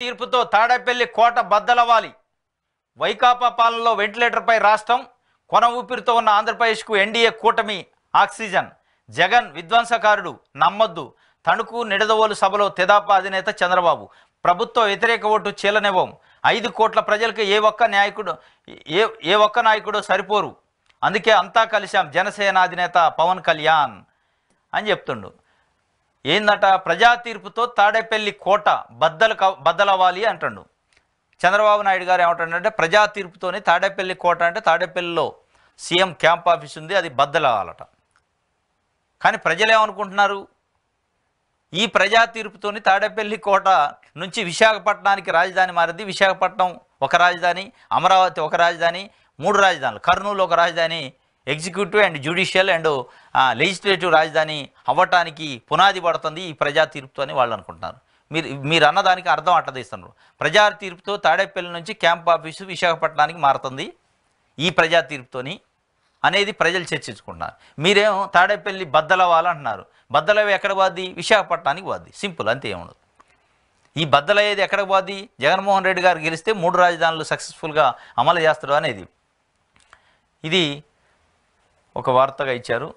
తీర్పుతో తాడేపల్లి కోట బద్దలవ్వాలి. వైకాపా పాలనలో వెంటిలేటర్పై రాష్ట్రం, కొన ఊపిరితో ఉన్న ఆంధ్రప్రదేశ్కు ఎన్డీఏ కూటమి ఆక్సిజన్. జగన్ విధ్వంసకారుడు, నమ్మొద్దు. తణుకు నిడదవోలు సభలో తెదాపా అధినేత చంద్రబాబు. ప్రభుత్వ వ్యతిరేక ఓటు చీలనివ్వం. 5 కోట్ల ప్రజలకు ఏ ఒక్క నాయకుడు సరిపోరు. అందుకే అంతా కలిశాం. జనసేన అధినేత పవన్ కళ్యాణ్ అని చెప్తుండు. ఏందట, ప్రజా తీర్పుతో తాడేపల్లి కోట బద్దలవ్వాలి అంటుండు. చంద్రబాబు నాయుడు గారు ఏమంటాడంటే, ప్రజా తీర్పుతోనే తాడేపల్లి కోట అంటే తాడేపల్లిలో సీఎం క్యాంప్ ఆఫీస్ ఉంది, అది బద్దలవ్వాలట. కానీ ప్రజలు ఏమనుకుంటున్నారు, ఈ ప్రజా తీర్పుతోని తాడేపల్లి కోట నుంచి విశాఖపట్నానికి రాజధాని మారింది. విశాఖపట్నం ఒక రాజధాని, అమరావతి ఒక రాజధాని, 3 రాజధానులు, కర్నూలు ఒక రాజధాని, executive and judicial and legislative రాజధాని అవ్వటానికి పునాది పడుతుంది ఈ ప్రజా తీర్పుతో అని వాళ్ళు అనుకుంటున్నారు. మీరు అన్నదానికి అర్థం అట్లా తీస్తున్నారు. ప్రజా తీర్పుతో తాడేపల్లి నుంచి క్యాంప్ ఆఫీసు విశాఖపట్నానికి మారుతుంది ఈ ప్రజా తీర్పుతోని అనేది ప్రజలు చర్చించుకుంటున్నారు. మీరేమో తాడేపల్లి బద్దలవ్వాలంటున్నారు. బద్దలవి ఎక్కడ పోద్ది? విశాఖపట్నానికి పోద్ది. సింపుల్, అంతే. ఏముండదు. ఈ బద్దలయ్యేది ఎక్కడికి పోద్ది? జగన్మోహన్ రెడ్డి గారు గెలిస్తే 3 రాజధానులు సక్సెస్ఫుల్గా అమలు చేస్తారు అనేది ఇది ఒక వార్తగా ఇచ్చారు.